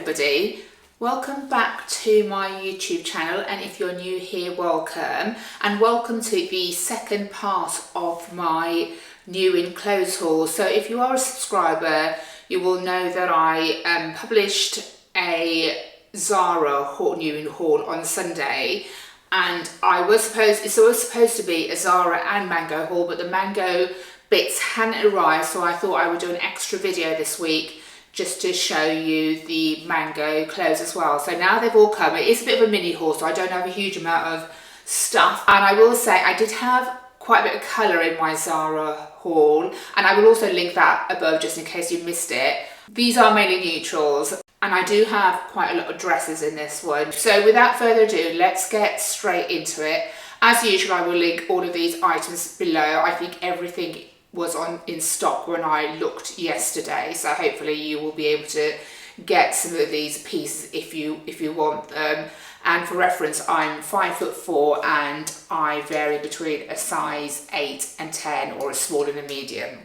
everybody, welcome back to my YouTube channel, and if you're new here, welcome, and welcome to the second part of my new in clothes haul. So if you are a subscriber, you will know that I published a Zara new in haul on Sunday, and it's always supposed to be a Zara and Mango haul, but the Mango bits hadn't arrived, so I thought I would do an extra video this week just to show you the Mango clothes as well. So now they've all come. It is a bit of a mini haul, so I don't have a huge amount of stuff. And I will say I did have quite a bit of colour in my Zara haul, and I will also link that above just in case you missed it. These are mainly neutrals, and I do have quite a lot of dresses in this one. So without further ado, let's get straight into it. As usual, I will link all of these items below. I think everything was in stock when I looked yesterday, so hopefully you will be able to get some of these pieces if you want them. And for reference, I'm 5'4" and I vary between a size 8 and 10, or a small and a medium.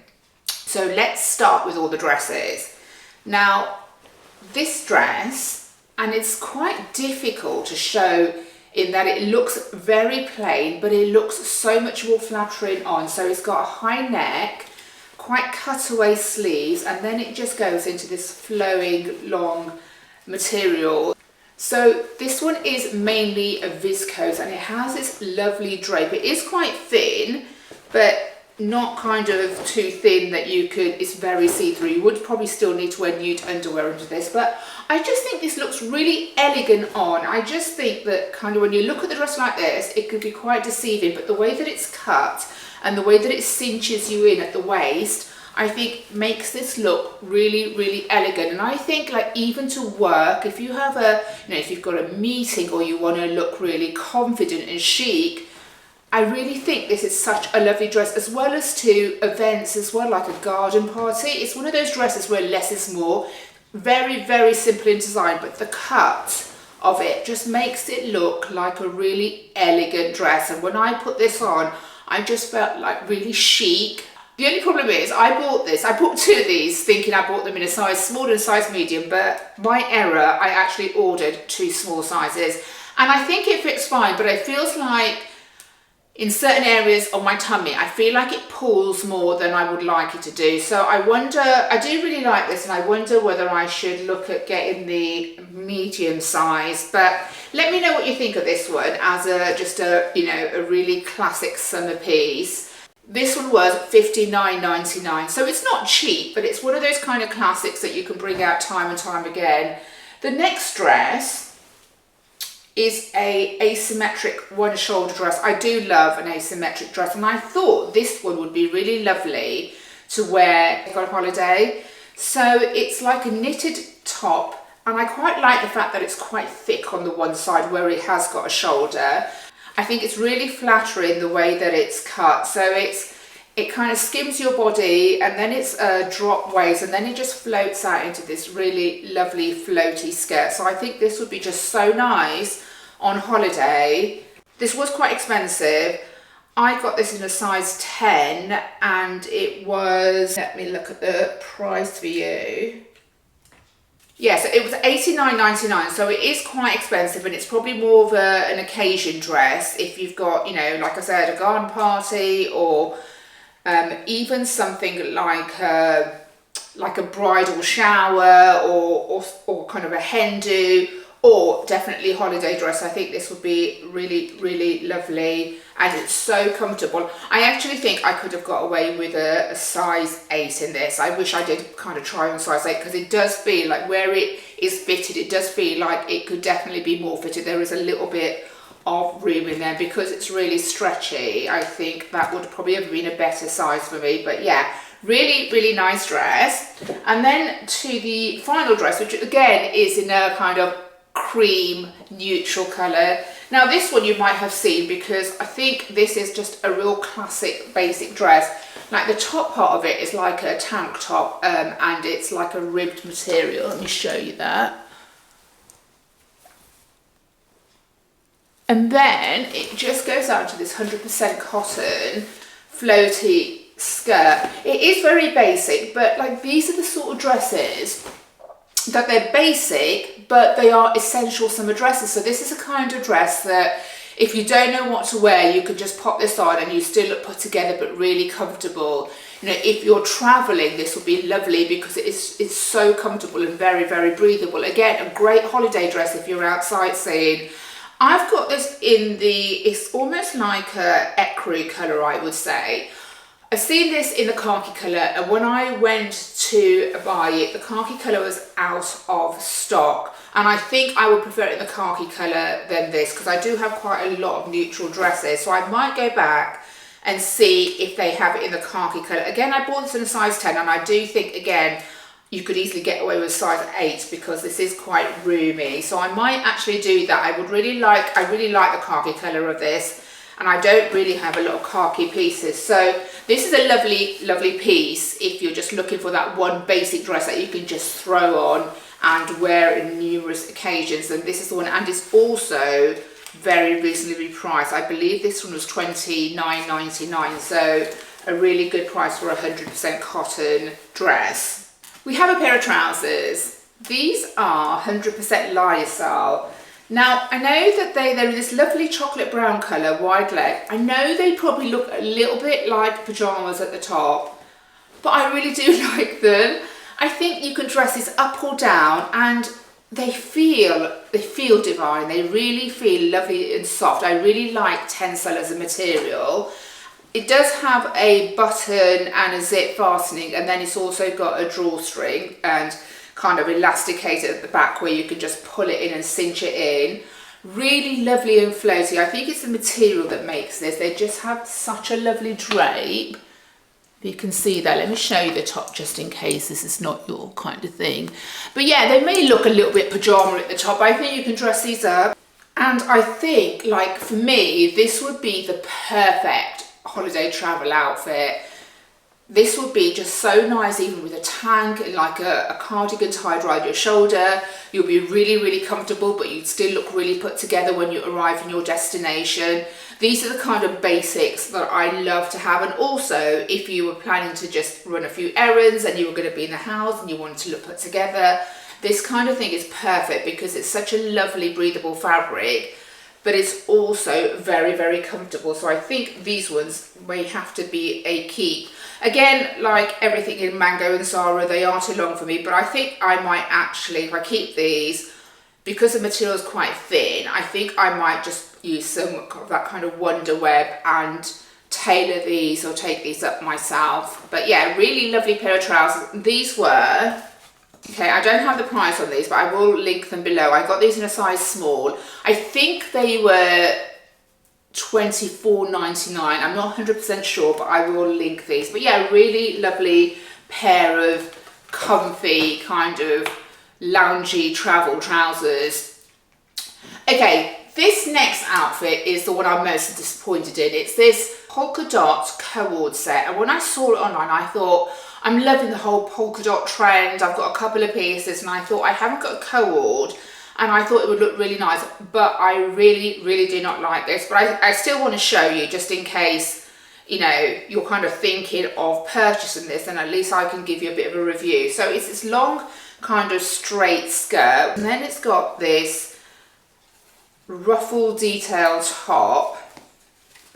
So let's start with all the dresses. Now this dress, and it's quite difficult to show in that it looks very plain, but it looks so much more flattering on. So it's got a high neck, quite cutaway sleeves, and then it just goes into this flowing long material. So this one is mainly a viscose, and it has this lovely drape. It is quite thin, but not kind of too thin that it's very see-through. You would probably still need to wear nude underwear under this, but I just think this looks really elegant on. I just think that kind of when you look at the dress like this, it could be quite deceiving, but the way that it's cut and the way that it cinches you in at the waist, I think makes this look really, really elegant. And I think, like, even to work, if you have if you've got a meeting or you want to look really confident and chic, I really think this is such a lovely dress, as well as to events as well, like a garden party. It's one of those dresses where less is more. Very, very simple in design, but the cut of it just makes it look like a really elegant dress. And when I put this on, I just felt like really chic. The only problem is I bought two of these thinking I bought them in a size small and a size medium, but my error, I actually ordered 2 small sizes. And I think it fits fine, but it feels like in certain areas of my tummy, I feel like it pulls more than I would like it to do. So I wonder, I do really like this, and I wonder whether I should look at getting the medium size. But let me know what you think of this one as a really classic summer piece. This one was $59.99, so it's not cheap, but it's one of those kind of classics that you can bring out time and time again. The next dress is a asymmetric one shoulder dress. I do love an asymmetric dress, and I thought this one would be really lovely to wear on holiday. So it's like a knitted top, and I quite like the fact that it's quite thick on the one side where it has got a shoulder. I think it's really flattering the way that it's cut. So it kind of skims your body, and then it's a drop waist, and then it just floats out into this really lovely floaty skirt. So I think this would be just so nice on holiday. This was quite expensive. I got this in a size 10, and it was, let me look at the price for you. Yeah, so it was $89.99, so it is quite expensive, and it's probably more of an occasion dress if you've got, like I said, a garden party, or even something like a bridal shower, or kind of a hen do, or definitely holiday dress. I think this would be really, really lovely, and it's so comfortable. I actually think I could have got away with a size 8 in this. I wish I did kind of try on size 8, because it does feel like where it is fitted, it does feel like it could definitely be more fitted. There is a little bit of room in there because it's really stretchy. I think that would probably have been a better size for me, but yeah, really, really nice dress. And then to the final dress, which again is in a kind of cream neutral color. Now this one you might have seen, because I think this is just a real classic basic dress. Like the top part of it is like a tank top, and it's like a ribbed material. Let me show you that. And then it just goes out to this 100% cotton floaty skirt. It is very basic, but like these are the sort of dresses that they're basic, but they are essential summer dresses. So this is a kind of dress that if you don't know what to wear, you could just pop this on and you still look put together but really comfortable. You know, if you're traveling, this will be lovely because it's so comfortable and very, very breathable. Again, a great holiday dress if you're out sightseeing. I've got this in it's almost like a ecru colour, I would say. I've seen this in the khaki colour, and when I went to buy it, the khaki colour was out of stock, and I think I would prefer it in the khaki colour than this because I do have quite a lot of neutral dresses, so I might go back and see if they have it in the khaki colour. Again, I bought this in a size 10, and I do think, again, you could easily get away with size 8 because this is quite roomy, so I might actually do that. I really like the khaki colour of this, and I don't really have a lot of khaki pieces, so this is a lovely piece if you're just looking for that one basic dress that you can just throw on and wear in numerous occasions. And this is the one, and it's also very reasonably priced. I believe this one was $29.99, so a really good price for a 100% cotton dress. We have a pair of trousers. These are 100% lyocell. Now, I know that they're in this lovely chocolate brown colour, wide leg. I know they probably look a little bit like pyjamas at the top, but I really do like them. I think you can dress these up or down and they feel divine. They really feel lovely and soft. I really like tencel as a material. It does have a button and a zip fastening, and then it's also got a drawstring and kind of elasticated at the back where you can just pull it in and cinch it in. Really lovely and floaty. I think it's the material that makes this. They just have such a lovely drape. You can see that. Let me show you the top just in case this is not your kind of thing. But yeah, they may look a little bit pajama at the top. I think you can dress these up. And I think, like, for me, this would be the perfect holiday travel outfit. This would be just so nice, even with a tank and like a cardigan tied around your shoulder. You'll be really comfortable, but you'd still look really put together when you arrive in your destination. These are the kind of basics that I love to have. And also, if you were planning to just run a few errands and you were going to be in the house and you wanted to look put together, this kind of thing is perfect because it's such a lovely breathable fabric, but it's also very comfortable. So I think these ones may have to be a keep. Again, like everything in Mango and Zara, they are too long for me, but I think I might actually, if I keep these, because the material is quite thin, I think I might just use some of that kind of Wonder Web and tailor these or take these up myself. But yeah, really lovely pair of trousers. These were, okay, I don't have the price on these, but I will link them below. I got these in a size small. I think they were $24.99. I'm not 100% sure, but I will link these. But yeah, really lovely pair of comfy kind of loungy travel trousers. Okay, this next outfit is the one I'm most disappointed in. It's this polka dot co-ord set, and when I saw it online, I thought, I'm loving the whole polka dot trend. I've got a couple of pieces, and I thought, I haven't got a co-ord, and I thought it would look really nice, but I really do not like this. But I still want to show you, just in case, you know, you're kind of thinking of purchasing this, and at least I can give you a bit of a review. So it's this long kind of straight skirt, and then it's got this ruffle detail top,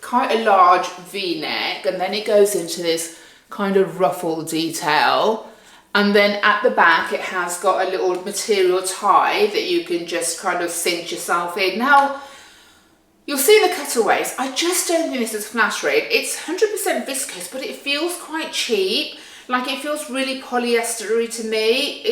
quite a large V-neck, and then it goes into this kind of ruffle detail. And then at the back, it has got a little material tie that you can just kind of cinch yourself in. Now, you'll see the cutaways. I just don't think this is flattering. It's 100% viscose, but it feels quite cheap. Like, it feels really polyestery to me.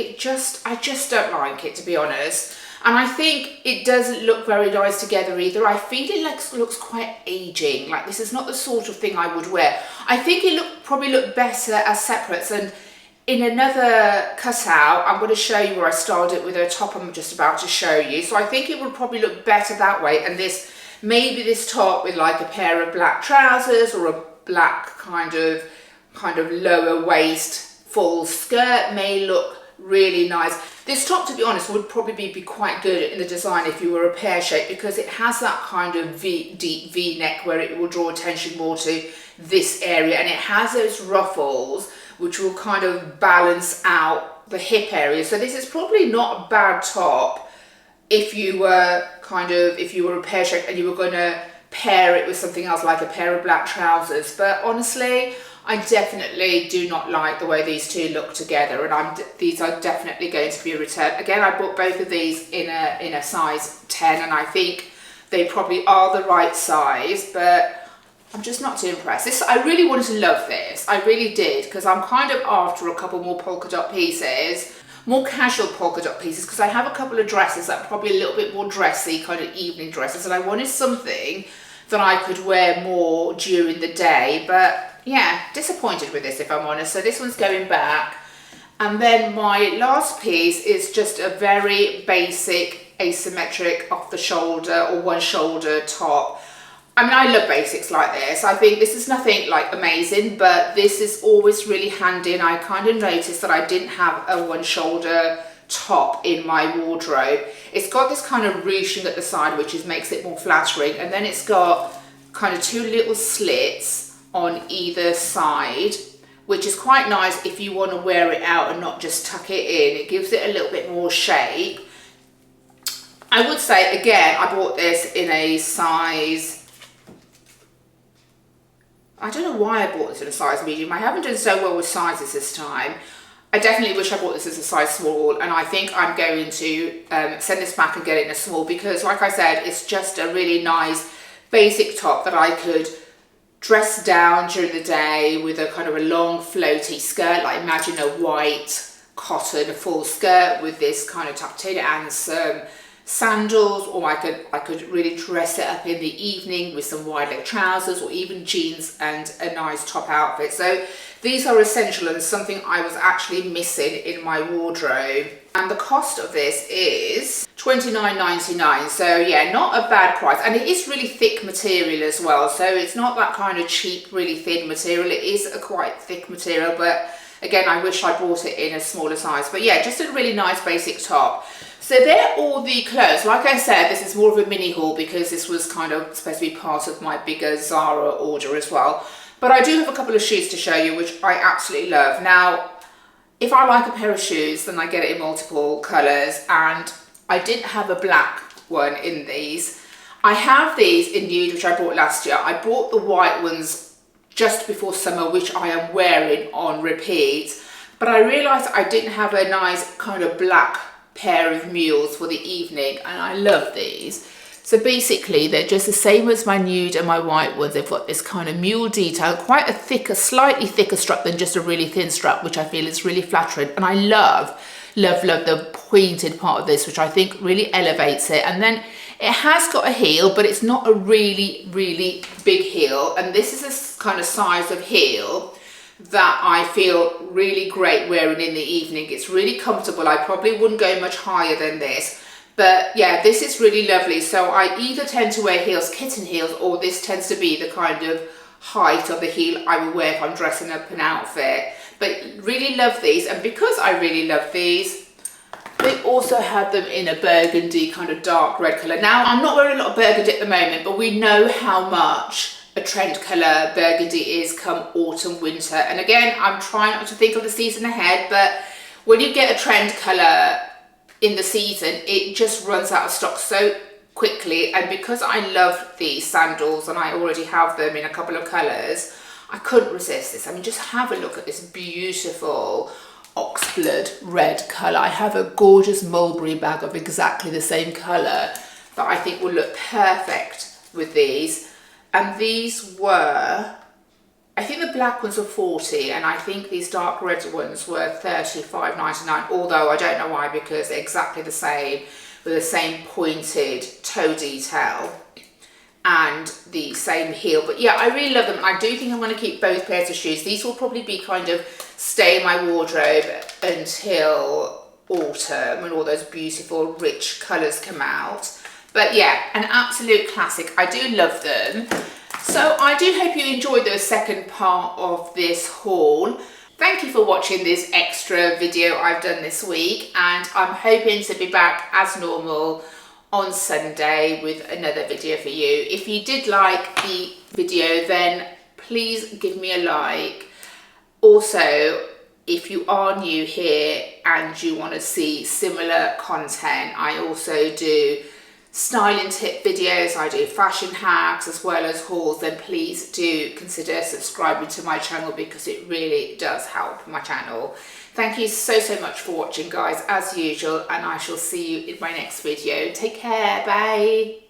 I just don't like it, to be honest. And I think it doesn't look very nice together either. I feel it looks quite aging. Like, this is not the sort of thing I would wear. I think it probably look better as separates. And in another cutout, I'm going to show you where I styled it with a top I'm just about to show you. So I think it would probably look better that way. And maybe this top with like a pair of black trousers or a black kind of lower waist full skirt may look really nice. This top, to be honest, would probably be quite good in the design if you were a pear shape, because it has that kind of deep V neck where it will draw attention more to this area, and it has those ruffles which will kind of balance out the hip area. So this is probably not a bad top if you were a pear shape and you were going to pair it with something else like a pair of black trousers. But honestly, I definitely do not like the way these two look together, and these are definitely going to be a return. Again, I bought both of these in a size 10, and I think they probably are the right size, but I'm just not too impressed. I really wanted to love this. I really did, because I'm kind of after a couple more polka dot pieces, more casual polka dot pieces, because I have a couple of dresses that are probably a little bit more dressy, kind of evening dresses, and I wanted something that I could wear more during the day. But yeah, disappointed with this, if I'm honest. So this one's going back. And then my last piece is just a very basic asymmetric off the shoulder or one shoulder top. I mean, I love basics like this. I think this is nothing like amazing, but this is always really handy. And I kind of noticed that I didn't have a one shoulder top in my wardrobe. It's got this kind of ruching at the side, which makes it more flattering. And then it's got kind of two little slits on either side, which is quite nice if you want to wear it out and not just tuck it in. It gives it a little bit more shape. I would say, again, I bought this in a size, I don't know why I bought this in a size medium. I haven't done so well with sizes this time. I definitely wish I bought this as a size small, and I think I'm going to send this back and get it in a small, because like I said, it's just a really nice basic top that I could dress down during the day with a kind of a long floaty skirt. Like imagine a white cotton full skirt with this kind of tucked in and some sandals, or I could really dress it up in the evening with some wide leg trousers or even jeans and a nice top outfit. So these are essential and something I was actually missing in my wardrobe. And the cost of this is £29.99. So yeah, not a bad price. And it is really thick material as well. So it's not that kind of cheap, really thin material. It is a quite thick material, but again, I wish I bought it in a smaller size. But yeah, just a really nice basic top. So they're all the clothes. Like I said, this is more of a mini haul because this was kind of supposed to be part of my bigger Zara order as well. But I do have a couple of shoes to show you, which I absolutely love. Now, if I like a pair of shoes, then I get it in multiple colours, and I didn't have a black one in these. I have these in nude, which I bought last year. I bought the white ones just before summer, which I am wearing on repeat, but I realised I didn't have a nice kind of black pair of mules for the evening, and I love these. So basically they're just the same as my nude and my white ones. They've got this kind of mule detail, quite a thicker, slightly thicker strap than just a really thin strap, which I feel is really flattering. And I love the pointed part of this, which I think really elevates it. And then it has got a heel, but it's not a really, really big heel. And this is a kind of size of heel that I feel really great wearing in the evening. It's really comfortable. I probably wouldn't go much higher than this. But yeah, this is really lovely. So I either tend to wear heels, kitten heels, or this tends to be the kind of height of the heel I will wear if I'm dressing up an outfit. But really love these. And because I really love these, they also had them in a burgundy kind of dark red colour. Now, I'm not wearing a lot of burgundy at the moment, but we know how much a trend colour burgundy is come autumn, winter. And again, I'm trying not to think of the season ahead, but when you get a trend colour in the season, it just runs out of stock so quickly. And because I love these sandals and I already have them in a couple of colours, I couldn't resist this. I mean, just have a look at this beautiful oxblood red colour. I have a gorgeous mulberry bag of exactly the same colour that I think will look perfect with these. And these were, I think the black ones were 40, and I think these dark red ones were $35.99, although I don't know why, because they're exactly the same, with the same pointed toe detail and the same heel. But yeah, I really love them. I do think I'm going to keep both pairs of shoes. These will probably be kind of stay in my wardrobe until autumn when all those beautiful rich colours come out. But yeah, an absolute classic. I do love them. So I do hope you enjoyed the second part of this haul. Thank you for watching this extra video I've done this week, and I'm hoping to be back as normal on Sunday with another video for you. If you did like the video, then please give me a like. Also, if you are new here and you want to see similar content, I also do styling tip videos, I do fashion hacks as well as hauls, then please do consider subscribing to my channel because it really does help my channel. Thank you so much for watching, guys, as usual, and I shall see you in my next video. Take care, bye.